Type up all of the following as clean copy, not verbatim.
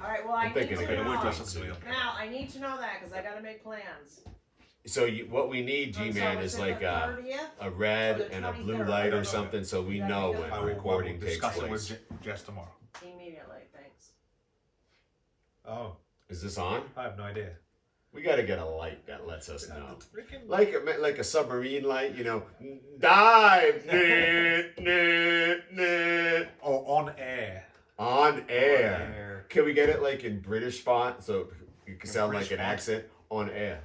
All right, well, I need to know. Up. Now, I need to know that because I got to make plans. So what we need, G-Man, is like a red and a blue light or something, so we know when the recording takes place. Discuss it with Jess tomorrow. Immediately, thanks. Oh, is this on? I have no idea. We got to get a light that lets us know, like a submarine light, you know, dive. Oh, on air. On air. Can we get it like in British font so you can sound like an accent? On air.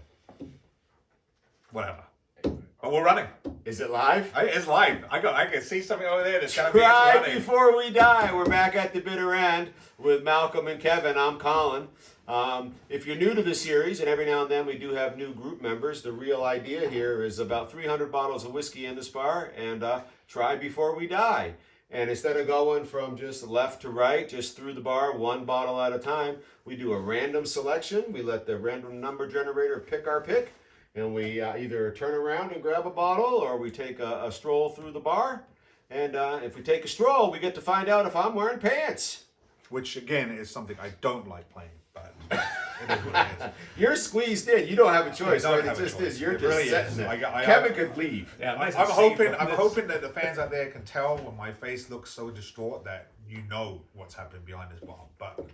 Whatever. But we're running. Is it live? It's live. I can see something over there that's gotta be Right running. before we die, we're back at the bitter end with Malcolm and Kevin. I'm Colin. If you're new to the series, and every now and then we do have new group members, the real idea here is about 300 bottles of whiskey in this bar and try before we die. And instead of going from just left to right, just through the bar, one bottle at a time, we do a random selection. We let the random number generator pick our pick. And we either turn around and grab a bottle or we take a stroll through the bar. And if we take a stroll, we get to find out if I'm wearing pants. Which, again, is something I don't like playing. But it is what it is. You're squeezed in. You don't have a choice. I don't Right? have It just a choice. is. You're It just really sitting is. there. Kevin could leave. Yeah, I'm hoping that the fans out there can tell when my face looks so distraught that you know what's happening behind this bar. But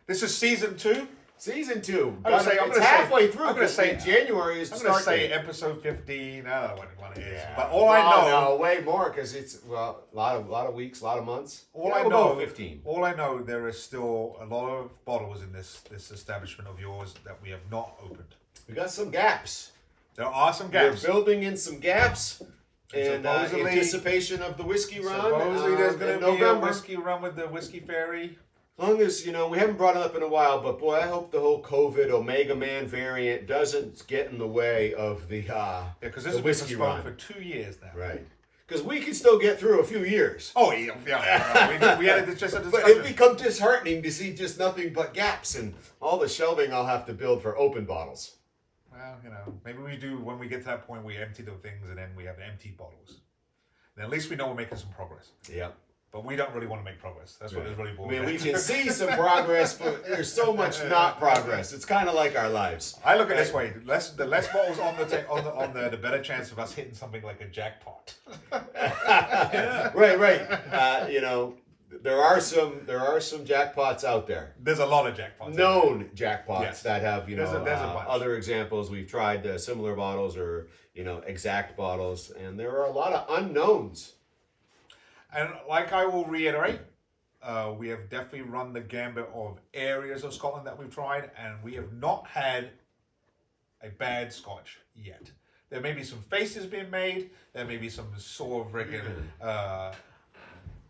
this is season 2. Season 2. It's halfway through. I'm going to say January is the I'm going to start say date. episode 15. I don't know what it is. Yeah. But all I know... No, way more because it's a lot of weeks, a lot of months. All I I know, know, 15. All I know, there is still a lot of bottles in this establishment of yours that we have not opened. We got some gaps. There are some gaps. We're building in some gaps in supposedly- anticipation of the whiskey run. Supposedly there's going in to be a November. whiskey run with the Whiskey Fairy. As long as, we haven't brought it up in a while, but boy, I hope the whole COVID Omega Man variant doesn't get in the way of the Because this the has been whiskey postponed run. for 2 years now. Right. Because we can still get through a few years. Oh, yeah. We had just a But discussion. it becomes disheartening to see just nothing but gaps and all the shelving I'll have to build for open bottles. Well, maybe we do, when we get to that point, we empty the things and then we have empty bottles. Then at least we know we're making some progress. Yep. But we don't really want to make progress. That's what it's really boils I mean, down we to. can see some progress, but there's so much not progress. It's kind of like our lives. I look at it this way: the less bottles on the the better chance of us hitting something like a jackpot. Right. There are some jackpots out there. There's a lot of jackpots. Known jackpots Yes. that have There's a bunch. other examples. We've tried similar bottles or exact bottles, and there are a lot of unknowns. And like I will reiterate, we have definitely run the gambit of areas of Scotland that we've tried, and we have not had a bad Scotch yet. There may be some faces being made. There may be some sort of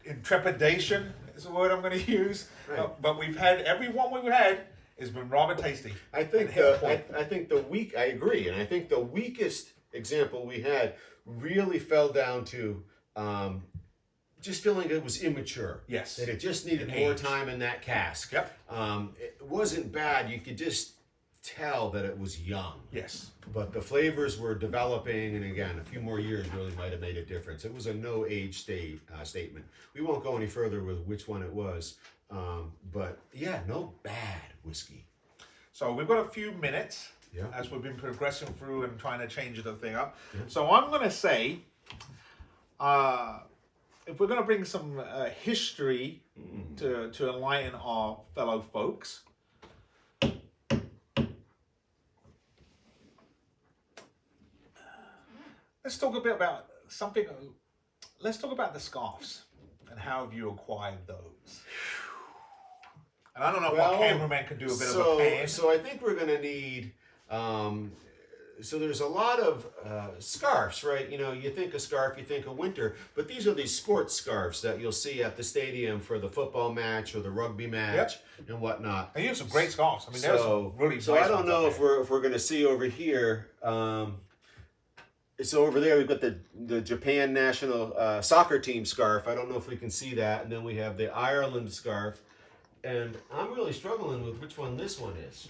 intrepidation is the word I'm going to use. Right. But we've had every one we've had has been rather tasty. I think I agree, and I think the weakest example we had really fell down to just feeling it was immature. Yes. That it just needed more time in that cask. Yep. It wasn't bad. You could just tell that it was young. Yes. But the flavors were developing, and again, a few more years really might have made a difference. It was a no age statement. We won't go any further with which one it was, but yeah, no bad whiskey. So we've got a few minutes as we've been progressing through and trying to change the thing up. Yeah. So I'm going to say, if we're going to bring some history to enlighten our fellow folks, let's talk a bit about something. Let's talk about the scarves and how have you acquired those. And I don't know if our cameraman can do a bit of a pan. So I think we're going to need. So there's a lot of scarves, right? You think of scarf, you think of winter, but these are these sports scarves that you'll see at the stadium for the football match or the rugby match and whatnot. And you have some great scarves. I mean, there's some really nice I don't know if ones we're going to see over here. So over there we've got the Japan national soccer team scarf. I don't know if we can see that, and then we have the Ireland scarf, and I'm really struggling with which one this one is.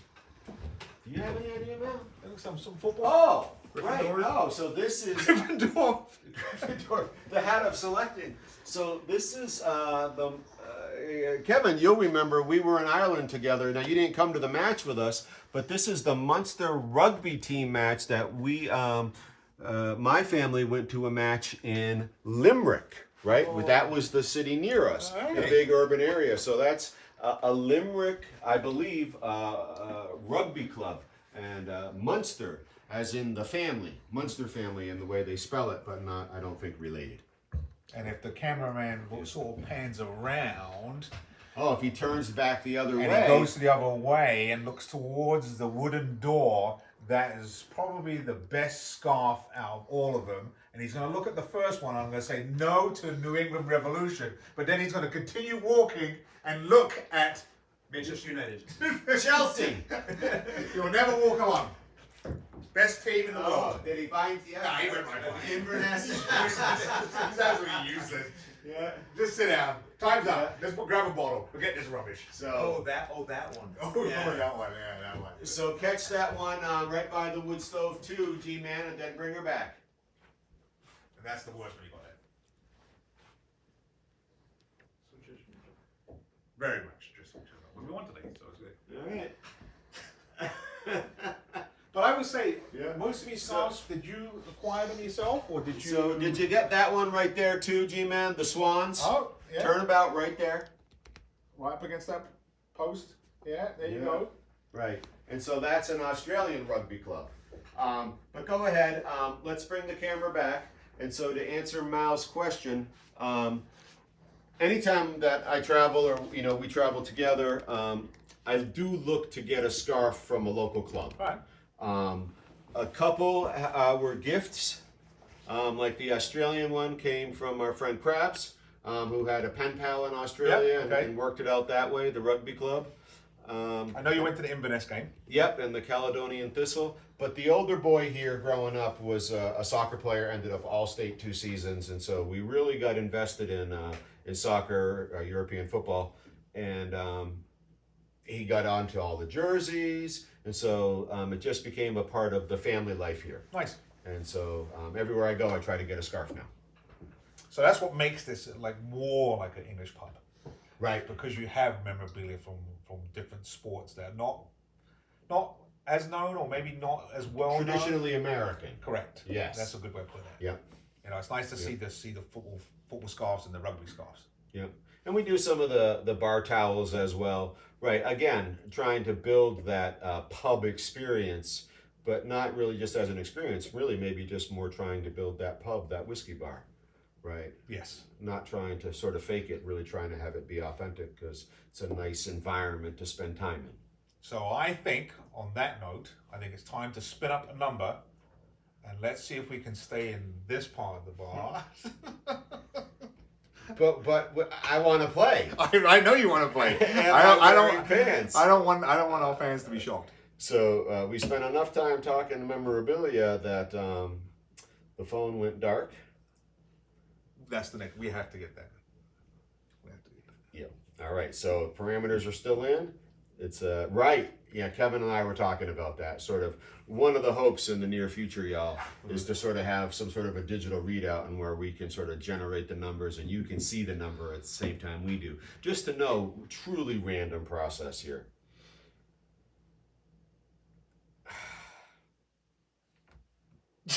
Do you have any idea, Mel? Some football. Oh, right. Gryffindor. No, so this is Gryffindor. Gryffindor, the hat of selecting. So this is Kevin, you'll remember we were in Ireland together. Now, you didn't come to the match with us, but this is the Munster rugby team match that we, my family went to a match in Limerick, right? Oh. That was the city near us, All a right. big urban area. So that's a Limerick, I believe, rugby club. And Munster, as in the family, Munster family in the way they spell it, but not, I don't think, related. And if the cameraman sort of pans around, Oh, if he turns back the other and way. he goes the other way and looks towards the wooden door, that is probably the best scarf out of all of them. And he's going to look at the first one. I'm going to say no to the New England Revolution. But then he's going to continue walking and look at Manchester United. Chelsea. You'll never walk alone. Best team in the Oh, world. did he find? Yeah, Nah, he went right by. Inverness. He's absolutely useless. Yeah. Just sit down. Time's up. Let's grab a bottle. Forget this rubbish. So, that one. Oh, Yeah. that one. Yeah, that one. so catch that one right by the wood stove too, G-Man, and then bring her back. And that's the worst when you got that. Very much. Just what we want today, so it's good. All right. But I would say, Yeah. most of these scarves, did you acquire them yourself, or did you? So did you get that one right there too, G-Man? The swans. Oh, yeah. Turnabout right there. Right up against that post. Yeah, there you Yeah. go. Right. And so that's an Australian rugby club. But go ahead. Let's bring the camera back. And so to answer Mal's question, anytime that I travel or we travel together, I do look to get a scarf from a local club. All right. A couple were gifts. Like the Australian one came from our friend Krabs, who had a pen pal in Australia Yep, okay. and worked it out that way, the rugby club. I know you went to the Inverness game. Yep, and the Caledonian Thistle. But the older boy here growing up was a soccer player, ended up All-State 2 seasons, and so we really got invested in soccer, European football, and he got onto all the jerseys, and so it just became a part of the family life here. Nice. And so everywhere I go, I try to get a scarf now. So that's what makes this like more like an English pub, Right. because you have memorabilia from different sports that are not as known, or maybe not as well known. Traditionally American. Correct. Yes. That's a good way to put it. Yep. You know, it's nice to see the football scarves and the rugby scarves. Yep. And we do some of the bar towels as well. Right. Again, trying to build that pub experience, but not really just as an experience, really maybe just more trying to build that pub, that whiskey bar. Right. Yes. Not trying to sort of fake it, really trying to have it be authentic, because it's a nice environment to spend time in. So I think, on that note, I think it's time to spin up a number, and let's see if we can stay in this part of the bar. But I want to play. I know you want to play. I don't fans. I don't want our fans to be shocked. So we spent enough time talking memorabilia that the phone went dark. That's the next. We have to get that. We have to get that. Yeah. All right. So parameters are still in. It's right. Yeah. Kevin and I were talking about that. Sort of one of the hopes in the near future, y'all, is to sort of have some sort of a digital readout, and where we can sort of generate the numbers, and you can see the number at the same time we do, just to know truly random process here.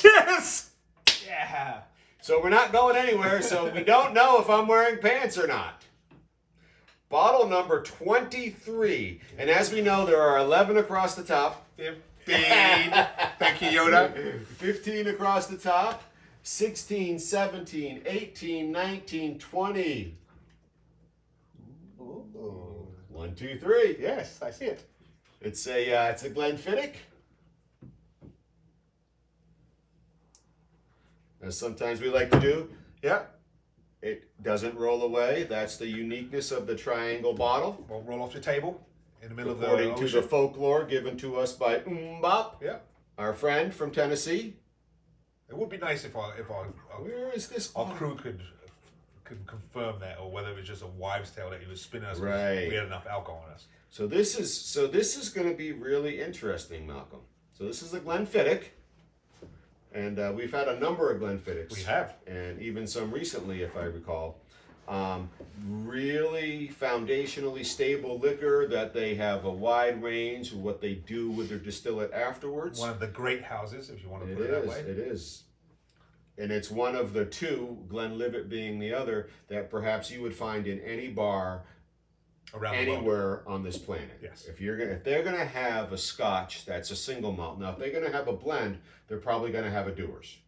Yes. Yeah. So we're not going anywhere, so we don't know if I'm wearing pants or not. Bottle number 23. And as we know, there are 11 across the top. 15. Thank you, Yoda. 15 across the top. 16, 17, 18, 19, 20. Ooh. 1, 2, 3. Yes, I see it. It's a Glenfiddich. As sometimes we like to do. Yeah. It doesn't roll away. That's the uniqueness of the triangle bottle. We'll roll off the table in the middle of the According to the ocean. folklore given to us by Mbop, Yeah. our friend from Tennessee. It would be nice if our Where is this our bottle? crew could confirm that, or whether it was just a wives' tale that he was spinning us. 'cause Right. We had enough alcohol on us. So this is going to be really interesting, Malcolm. So this is a Glenfiddich, and we've had a number of Glenfiddichs. We have. And even some recently, if I recall. Really foundationally stable liquor that they have a wide range of what they do with their distillate afterwards. One of the great houses, if you want to It put it that is, way. it is. And it's one of the two, Glenlivet being the other, that perhaps you would find in any bar Around the world. anywhere on this planet. Yes. If they're gonna have a Scotch that's a single malt. Now, if they're gonna have a blend, they're probably gonna have a Dewar's.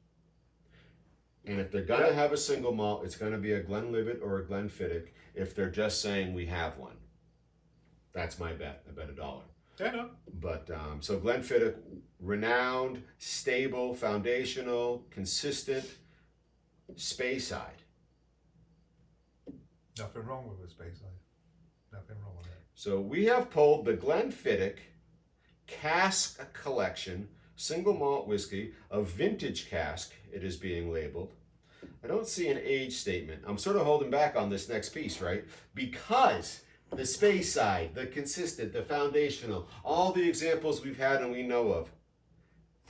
And if they're gonna have a single malt, it's gonna be a Glenlivet or a Glenfiddich. If they're just saying we have one, that's my bet. I bet $1. Yeah, no. But so Glenfiddich, renowned, stable, foundational, consistent, Speyside. Nothing wrong with a Speyside. Nothing wrong with that. So we have pulled the Glenfiddich Cask Collection single malt whiskey, a vintage cask. It is being labeled. I don't see an age statement. I'm sort of holding back on this next piece, right? Because the Speyside, the consistent, the foundational, all the examples we've had and we know of.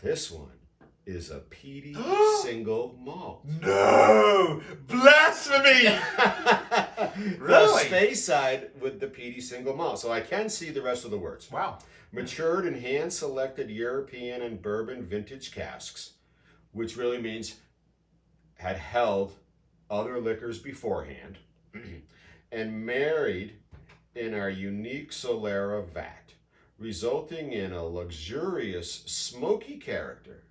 This one is a Peaty single malt. No! Blasphemy! Really? The Speyside with the Peaty single malt. So I can see the rest of the words. Wow. Matured in hand-selected European and bourbon vintage casks, which really means had held other liquors beforehand, and married in our unique Solera vat, resulting in a luxurious smoky character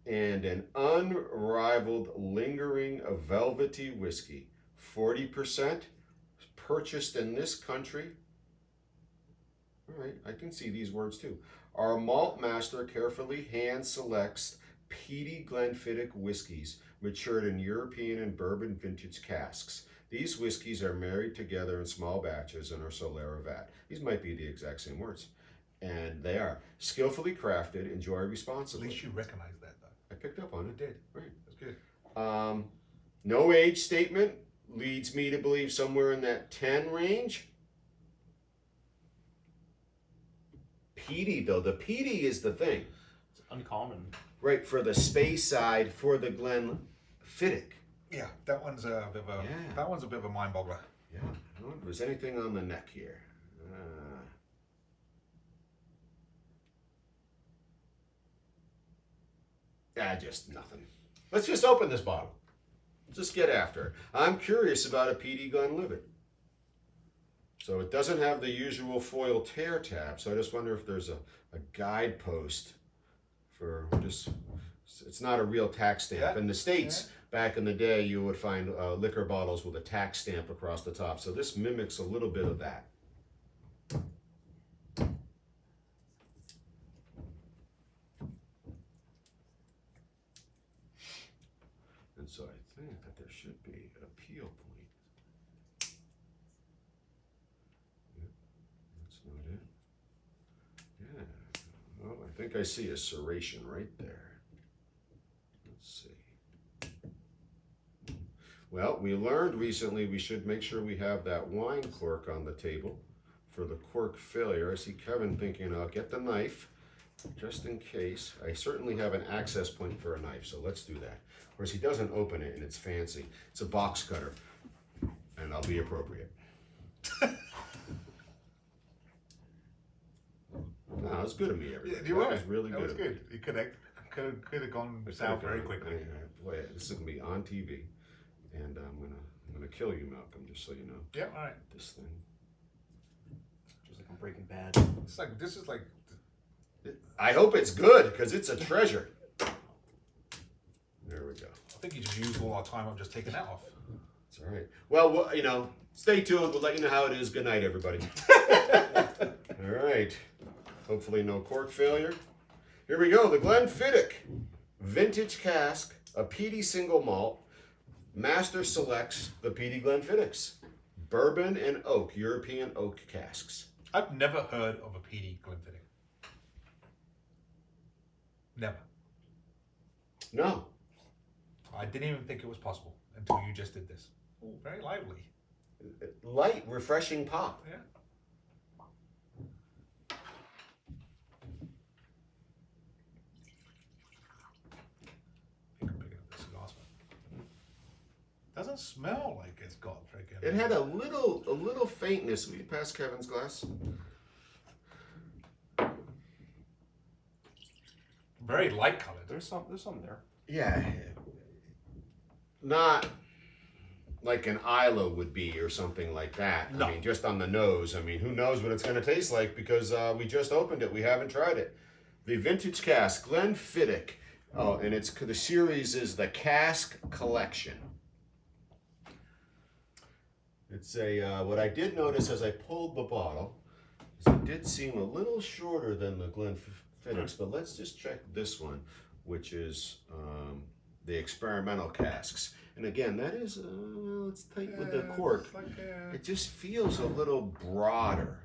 and an unrivaled lingering velvety whiskey. 40% purchased in this country. All right, I can see these words too. Our malt master carefully hand selects Peaty Glenfiddich whiskeys matured in European and bourbon vintage casks. These whiskeys are married together in small batches in our Solera vat. These might be the exact same words. And they are skillfully crafted, enjoy At responsibly. least you recognize that, though. I picked up on You it. did. Right. That's good. No age statement leads me to believe somewhere in that 10 range. Peaty, though, the Peaty is the thing. It's uncommon. Right, for the Speyside, for the Glenfiddich. Yeah, that one's a bit of a that one's a bit of a mind boggler. Yeah. I wonder if there's anything on the neck here. Just nothing. Let's just open this bottle. Just get after it. I'm curious about a Peaty Glenlivet. So it doesn't have the usual foil tear tab, so I just wonder if there's a guidepost for just, it's not a real tax stamp. Yeah. In the States, back in the day, you would find liquor bottles with a tax stamp across the top. So this mimics a little bit of that. And so I think that there should be a peel point. Yep, that's not it. Yeah, well, I think I see a serration right there. Let's see. Well, we learned recently we should make sure we have that wine cork on the table for the cork failure. I see Kevin thinking, I'll get the knife just in case. I certainly have an access point for a knife, so let's do that. Of course, he doesn't open it, and it's fancy. It's a box cutter, and I'll be appropriate. No, it was good of me, everybody. You That were. was really That good. was good. You could have gone south very quickly. Boy, this is gonna be on TV, and I'm gonna kill you, Malcolm. Just so you know. Yeah, all right. This thing. Just like I'm Breaking Bad. It's like this is like I hope it's good because it's a treasure. There we go. I think you just used all our time up just taking that off. It's all right. Well, you know, stay tuned. We'll let you know how it is. Good night, everybody. All right. Hopefully no cork failure. Here we go. The Glenfiddich vintage cask, a Peaty single malt. Master selects the Peaty Glenfiddichs. Bourbon and oak, European oak casks. I've never heard of a Peaty Glenfiddich. Never. No. I didn't even think it was possible until you just did this. Ooh, very lively. Light, refreshing pop. Yeah. I think I'm picking up the cigar smell. Doesn't doesn't smell like it's got freaking. It had a little faintness. Will you pass Kevin's glass? Very light colored. There's some there. Yeah. Not like an Isla would be or something like that. No. I mean, just on the nose. I mean, who knows what it's going to taste like because we just opened it. We haven't tried it. The vintage cask, Glenfiddich. Oh, and the series is the Cask Collection. It's what I did notice as I pulled the bottle is it did seem a little shorter than the Glenfiddich, but let's just check this one, which is the experimental casks. And again, that is, well, it's tight with the cork. It just feels a little broader.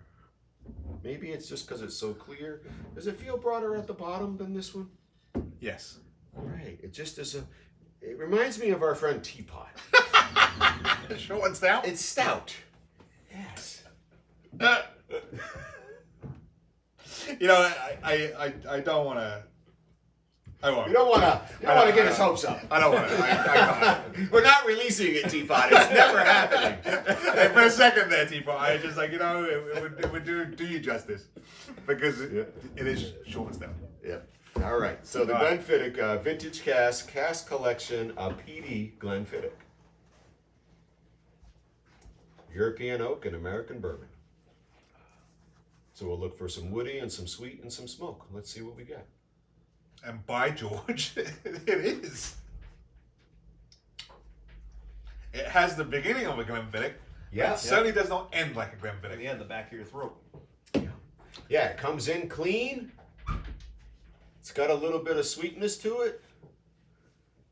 Maybe it's just because it's so clear. Does it feel broader at the bottom than this one? Yes. Right. It just is it reminds me of our friend Teapot. Sure, it's stout. It's stout. Yes. You know, I don't want to. I won't. You don't want to get his hopes up. I don't want to. We're not releasing it, Teapot. It's never happening. For a second there, Teapot, I just like, you know, it would do you justice because it is short and stout. Yep. All right. So the Glenfiddich vintage cask collection, Peaty Glenfiddich. European oak and American bourbon. So we'll look for some woody and some sweet and some smoke. Let's see what we get. And by George, it is. It has the beginning of a Glenfiddich. Yeah. It certainly does not end like a Glenfiddich. Yeah, in the back of your throat. Yeah, it comes in clean. It's got a little bit of sweetness to it.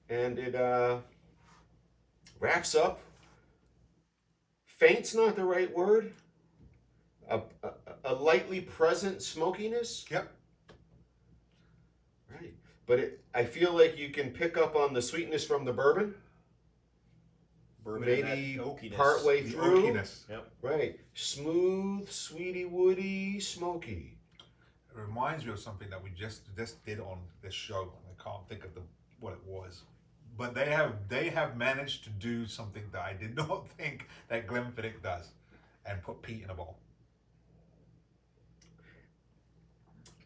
And it wraps up. Faint's not the right word. A lightly present smokiness. Yep. Right. But I feel like you can pick up on the sweetness from the bourbon. Bourbon Maybe and that oakiness. partway The through. oakiness. Yep. Right. Smooth, sweety, woody, smoky. It reminds me of something that we just did on this show. I can't think of what it was. But they have managed to do something that I did not think that Glenfiddich does, and put peat in a bowl.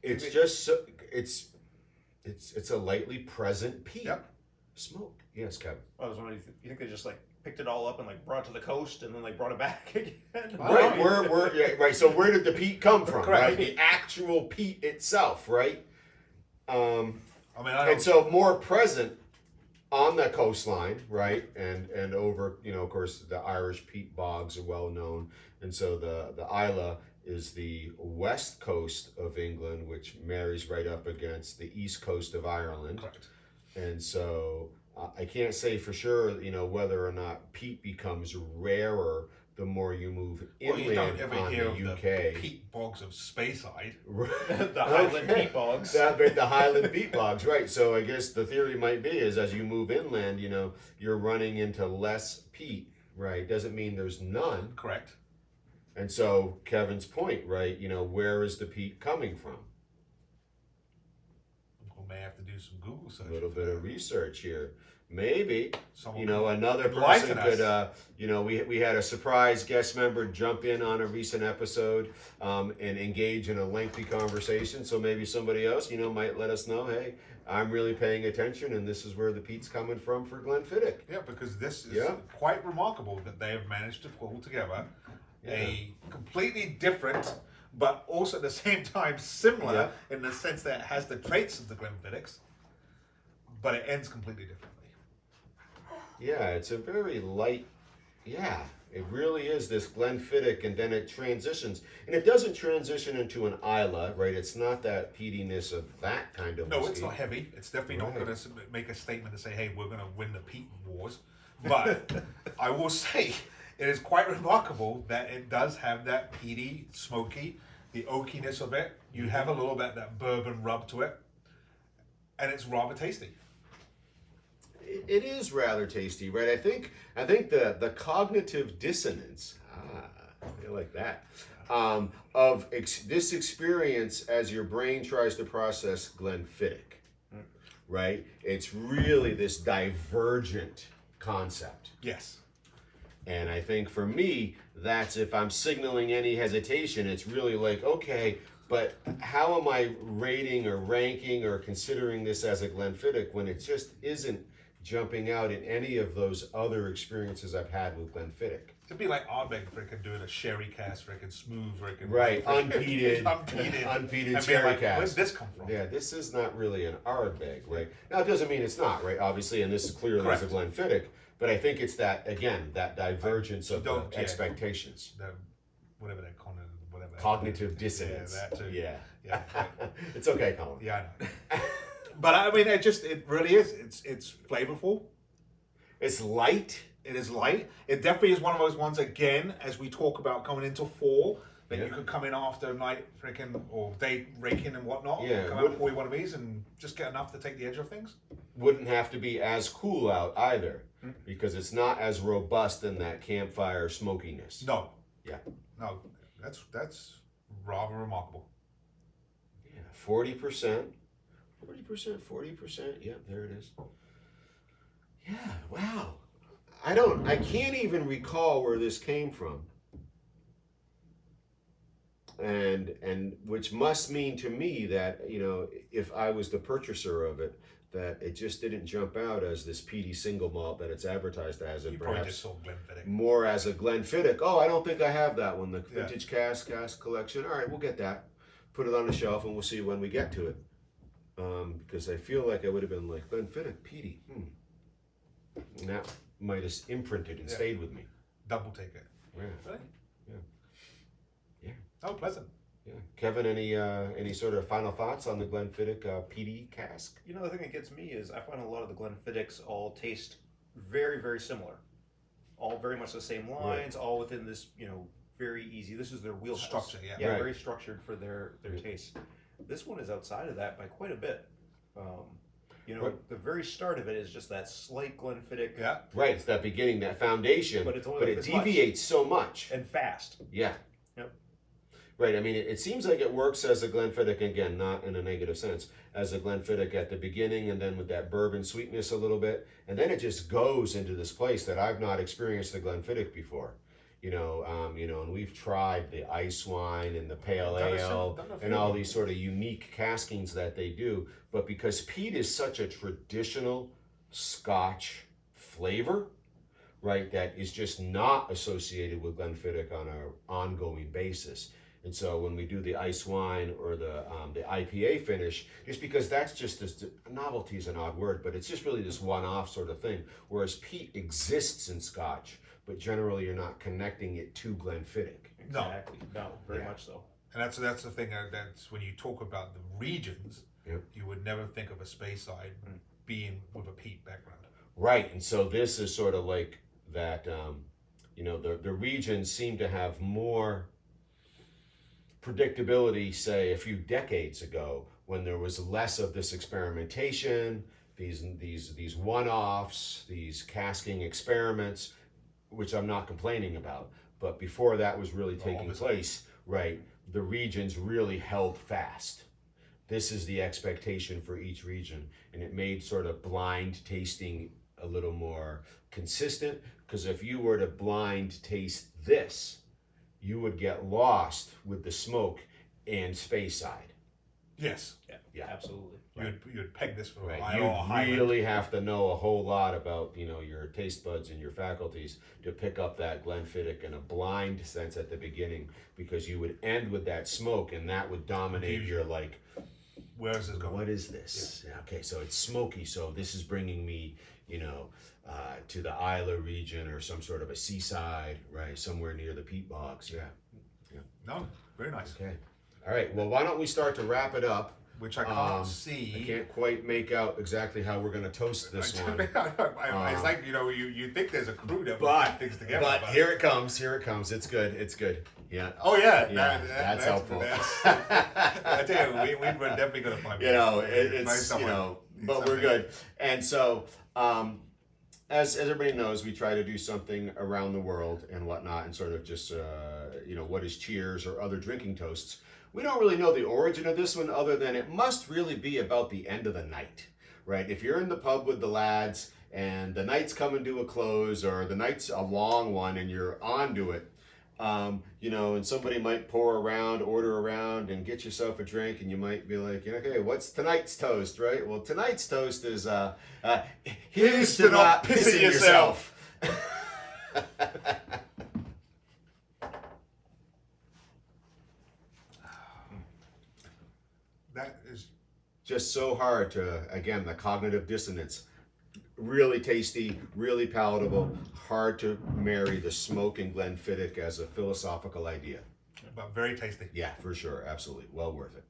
It's just so, it's a lightly present peat. Yep. Smoke. Yes, Kevin. I was wondering, you think they just like picked it all up and like brought it to the coast and then like brought it back again? Right. Yeah, right. So where did the peat come from? Correct. Right. The actual peat itself. Right. I And so more present on the coastline, right, and over, of course, the Irish peat bogs are well known, and so the Isla is the west coast of England, which marries right up against the east coast of Ireland. Correct. And so I can't say for sure, whether or not peat becomes rarer the more you move inland you don't ever on hear the of UK. the peat bogs of Speyside. The Highland peat bogs. The Highland peat bogs, right. So I guess the theory might be is as you move inland, you're running into less peat, right? Doesn't mean there's none. Correct. And so Kevin's point, right, where is the peat coming from? We may have to do some Google search. A little bit of research here. Maybe, Someone another could enlighten person us. could, we had a surprise guest member jump in on a recent episode and engage in a lengthy conversation. So maybe somebody else, might let us know, hey, I'm really paying attention and this is where the peat's coming from for Glenfiddich. Yeah, because this is quite remarkable that they have managed to pull together a completely different, but also at the same time similar in the sense that it has the traits of the Glenfiddichs, but it ends completely differently. Yeah, it's a very light, it really is this Glenfiddich, and then it transitions. And it doesn't transition into an Isla, right? It's not that peatiness of that kind of whiskey. No, it's not heavy. It's definitely not going to make a statement to say, hey, we're going to win the peat wars. But I will say, it is quite remarkable that it does have that peaty, smoky, the oakiness of it. You have a little bit that bourbon rub to it. And it's rather tasty. It is rather tasty, right? I think the cognitive dissonance, I like that, of this experience as your brain tries to process Glenfiddich, right? It's really this divergent concept. Yes. And I think for me, that's if I'm signaling any hesitation, it's really like, okay, but how am I rating or ranking or considering this as a Glenfiddich when it just isn't jumping out in any of those other experiences I've had with Glenfiddich? It'd be like Ardbeg freaking doing a sherry cask, freaking smooth, freaking Right, unpeated, unpeated unpeated cherry cask. Where'd this come from? Yeah, this is not really an Ardbeg, right? Now, it doesn't mean it's not, right? Obviously, and this is clearly Correct. as a Glenfiddich, but I think it's that, again, that divergence of the Don't- yeah. expectations. The, whatever they're calling it, whatever. Cognitive dissonance. Yeah, that too. Yeah. Yeah. It's okay, Colin. Yeah, I know. But I mean, it really is. It's flavorful. It's light. It is light. It definitely is one of those ones, again, as we talk about coming into fall, that Yeah. you could come in after night freaking or day raking and whatnot. Yeah, Come out and pour you one of these and just get enough to take the edge off things. Wouldn't have to be as cool out either, because it's not as robust in that campfire smokiness. No. Yeah. No. That's rather remarkable. Yeah, 40%. 40%. Yeah, there it is. Yeah, wow. I can't even recall where this came from. And which must mean to me that, you know, if I was the purchaser of it, that it just didn't jump out as this Peaty single malt that it's advertised as, and You probably perhaps just saw Glenfiddich. more as a Glenfiddich. Oh, I don't think I have that one. The Yeah. vintage cask collection. All right, we'll get that. Put it on the shelf, and we'll see when we get to it. Because I feel like I would have been like Glenfiddich, Peaty. And that might have imprinted and Yeah. stayed with me. Double take it. Yeah. Really? Yeah. Yeah. Oh, pleasant. Yeah. Kevin, any sort of final thoughts on the Glenfiddich Peaty cask? You know, the thing that gets me is I find a lot of the Glenfiddichs all taste very, very similar. All very much the same lines, all within this, you know, very easy. This is their wheelhouse. Structure, yeah. Yeah, Right. very structured for their taste. This one is outside of that by quite a bit. You know, Right. the very start of it is just that slight Glenfiddich Yeah. Right, it's that beginning, that foundation, But it's only but like it this much. deviates so much. and fast. Yeah. Yep. Right, I mean, it seems like it works as a Glenfiddich, again, not in a negative sense, as a Glenfiddich at the beginning, and then with that bourbon sweetness a little bit, and then it just goes into this place that I've not experienced the Glenfiddich before. You know, and we've tried the ice wine and the pale Done a ale few and all of them. these sort of unique caskings that they do, but because peat is such a traditional Scotch flavor, right, that is just not associated with Glenfiddich on an ongoing basis. And so when we do the ice wine or the IPA finish, just because that's just this, novelty is an odd word, but it's just really this one-off sort of thing. Whereas peat exists in Scotch, but generally you're not connecting it to Glenfiddich. No. Exactly. No, very Yeah. much so. And that's the thing. That's when you talk about the regions, Yep. you would never think of a Speyside being with a peat background. Right, and so this is sort of like that, you know, the regions seem to have more predictability, say, a few decades ago, when there was less of this experimentation, these one-offs, these casking experiments, which I'm not complaining about. But before that was really taking obviously. place, right, the regions really held fast. This is the expectation for each region, and it made sort of blind tasting a little more consistent, because if you were to blind taste this, you would get lost with the smoke and Speyside. Yes. Yeah, absolutely. You'd peg this for a Right, higher or you higher. really have to know a whole lot about, you know, your taste buds and your faculties to pick up that Glenfiddich in a blind sense at the beginning, because you would end with that smoke and that would dominate your, like, Where is this going? what is this? Yeah. Okay, so it's smoky, so this is bringing me, you know, to the Isla region or some sort of a seaside, right, somewhere near the peat bogs. Yeah. No, very nice. Okay. All right. Well, why don't we start to wrap it up? Which I can't I see. can't quite make out exactly how we're going to toast this one. It's like, you know, you think there's a crew that But, put things together. but here it comes. Here it comes. It's good. It's good. Yeah. Oh yeah, Yeah, that's helpful. I tell you, we were definitely gonna find. You know, find it's, you someone. know, Need but we're something. good. And so, as everybody knows, we try to do something around the world and whatnot, and sort of just, you know, what is cheers or other drinking toasts. We don't really know the origin of this one, other than it must really be about the end of the night, right? If you're in the pub with the lads and the night's coming to a close, or the night's a long one and you're onto it, you know, and somebody might order around and get yourself a drink, and you might be like, okay, what's tonight's toast, right? Well, tonight's toast is here's to not pissing yourself. That is Just so hard to, again, the cognitive dissonance. Really tasty, really palatable, hard to marry the smoke in Glenfiddich as a philosophical idea. but very tasty. Yeah, for sure, absolutely, well worth it.